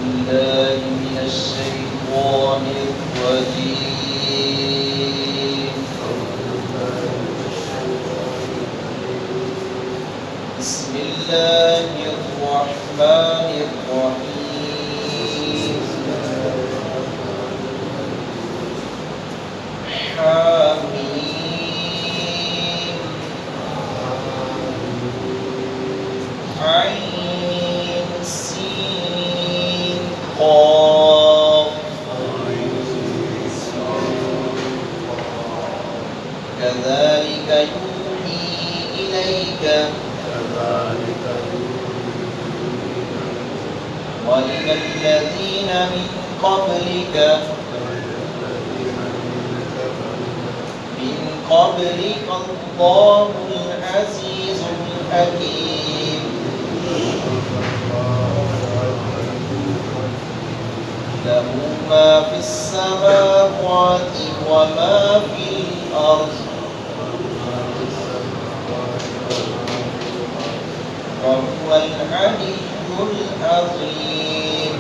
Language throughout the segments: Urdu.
بالله من الشيطان الرجيم. بسم الله الرحمن الرحيم. حميم عين سين قاف. كذلك يوحي إليك وإلى الذين من قبلك الله العزيز الحكيم. له ما في السماوات وما في الأرض وهو العلي العظيم.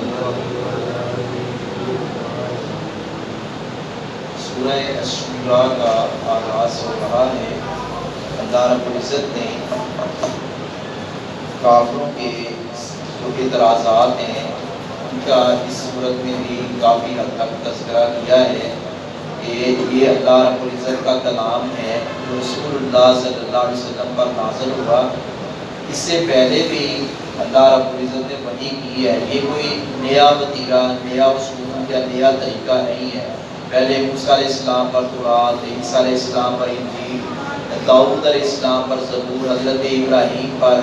سورہ الشورى کا آغاز ہو رہا ہے. اللہ رب العزت نے کافروں کے جو اعتراضات ہیں ان کا اس صورت میں بھی کافی حد تک تذکرہ کیا ہے کہ یہ اللہ رب العزت کا کلام ہے جو رسول اللہ صلی اللہ علیہ وسلم پر نازل ہوا. اس سے پہلے بھی اللہ رب العزت نے وحی کی ہے. یہ کوئی نیا وتیرہ، نیا اصول یا نیا طریقہ نہیں ہے. پہلے موسیٰ علیہ السلام پر تورات، عیسیٰ علیہ السلام پر انجیل، داؤد علیہ السلام پر زبور، حضرت ابراہیم پر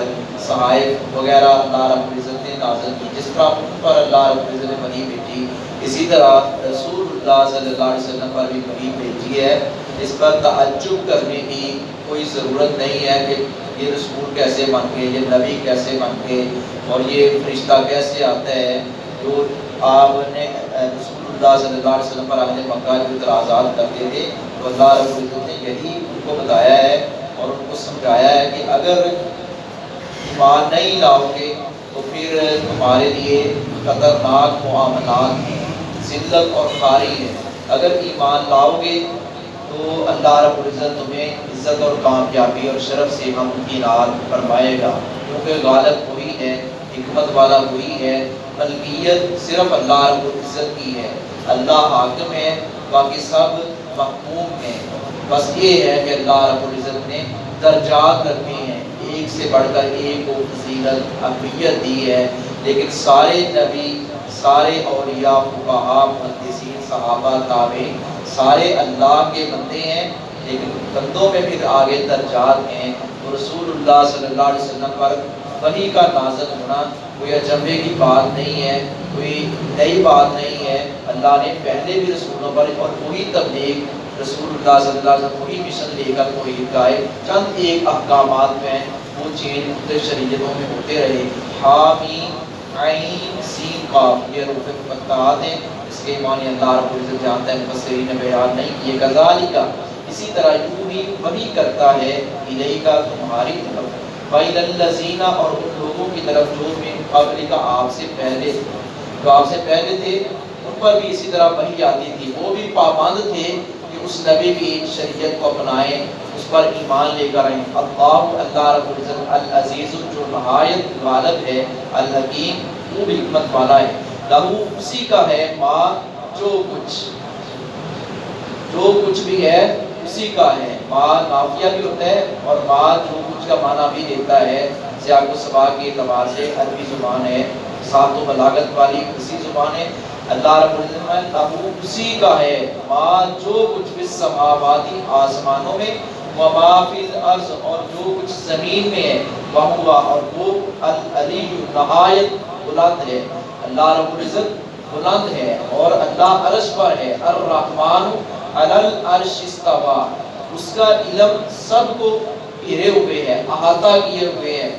صحائف وغیرہ اللہ رب العزت نے نازل کی. جس طرح ان پر اللہ رب العزت نے وحی بھیجی، اسی طرح رسول اللہ صلی اللہ علیہ وسلم پر بھی وحی بھیجی ہے. اس پر تعجب کرنے کی کوئی ضرورت نہیں ہے کہ یہ رسول کیسے بن گئے، یہ نبی کیسے بن گئے اور یہ فرشتہ کیسے آتا ہے. جو آپ نے رسول اللہ صلی اللہ علیہ وسلم پر اہل مکہ جو اعتراضات کرتے تھے تو اللہ رب العزت نے یہی ان کو بتایا ہے اور ان کو سمجھایا ہے کہ اگر ایمان نہیں لاؤ گے تو پھر تمہارے لیے خطرناک معاملات ہیں، ذلت اور خاری ہے. اگر ایمان لاؤ گے تو اللہ رب العزت تمہیں عزت اور کامیابی اور شرف سے ممکنات فرمائے گا، کیونکہ غالب وہی ہے، حکمت والا وہی ہے. ملکیت صرف اللہ رب العزت کی ہے. اللہ حاکم ہے، باقی سب محکوم ہیں. بس یہ ہے کہ اللہ رب العزت نے درجات رکھے ہیں، ایک سے بڑھ کر ایک کو فضیلت اہمیت دی ہے. لیکن سارے نبی، سارے اولیاء، فقہاء، محدثین، صحابہ، تابعین سارے اللہ کے بندے ہیں. لیکن بندوں میں پھر آگے درجات ہیں. تو رسول اللہ صلی اللہ علیہ وسلم پر وحی کا نازل ہونا کوئی اچنبے کی بات نہیں ہے، کوئی نئی بات نہیں ہے. اللہ نے پہلے بھی رسولوں پر اور وہی تبلیغ رسول اللہ صلی اللہ علیہ وسلم وہی مشن لے کر توحید کا چند ایک احکامات میں وہ چینج مختلف شریعتوں میں ہوتے رہے. حامیم عین سین قاف یہ حروف مقطعات ہیں. اس کے معنی اللہ رب العزت جانتا ہے، مفسرین نے بیان نہیں کیے. کذالک اسی طرح یوں ہی وحی کرتا ہے الیک تمہاری طرف، وَإِلَى الَّذِينَ اور ان لوگوں کی طرف جو من قبلک آپ سے پہلے تھے ان پر بھی اسی طرح وحی آتی تھی. وہ بھی پابند تھے کہ اس نبی کی شریعت کو اپنائیں، اس پر ایمان لے کر آئیں. اللہ رب العزت العزیز جو نہایت غالب ہے، الحکیم وہ بھی حکمت والا ہے. لہو اسی کا ہے ما جو کچھ بھی ہے اسی کا ہے. ما نافیہ بھی ہوتا ہے اور ما جو کچھ کا معنی بھی دیتا ہے. سیاق و سباق کے اعتبار سے عربی زبان ہے، ساتھ و بلاغت والی اسی زبان ہے. اللہ رب العزت میں لہو اسی کا ہے ما جو کچھ فی السماوات آسمانوں میں، وما فی الارض اور جو کچھ زمین میں ہے، وہو اور وہ العلی نہایت بلند ہے. اللہ رب العزت بلند ہے اور اللہ عرش پر ہے. الرحمن علی العرش استوى اس کا علم سب کو گھیرے ہوئے ہے، احاطہ کیے ہوئے ہے.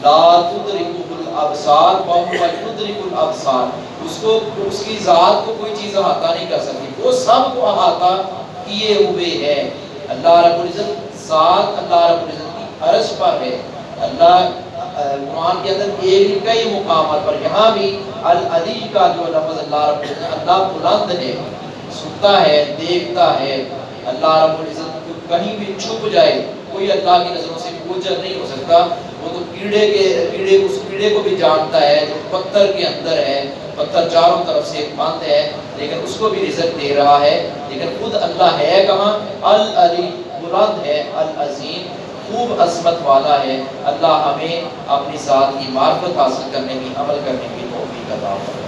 لا تدرکہ الابصار وهو یدرک الابصار اس کی ذات کو کوئی چیز احاطہ نہیں کر سکتی، وہ سب کو احاطہ کیے ہوئے ہے. اللہ رب العزت ذات اللہ رب العزت کی عرش پر ہے. اللہ قرآن کے اندر کئی مقامات پر، یہاں بھی العلی کا جو لفظ اللہ رب العزت، اللہ بلند ہے، سنتا ہے، دیکھتا ہے۔ اللہ رب العزت کہیں بھی چھپ جائے، کوئی اللہ کی نظروں سے اوجھل نہیں ہو سکتا۔ وہ تو اس کیڑے کو بھی جانتا ہے جو پتھر کے اندر ہے، پتھر چاروں طرف سے بند ہے لیکن اس کو بھی رزق دے رہا ہے۔ لیکن خود اللہ ہے کہاں؟ العلی، بلند ہے، العظیم، خوب عظمت والا ہے۔ اللہ ہمیں اپنی ذات کی معرفت حاصل کرنے کی، عمل کرنے کی توفیق عطا فرمائے۔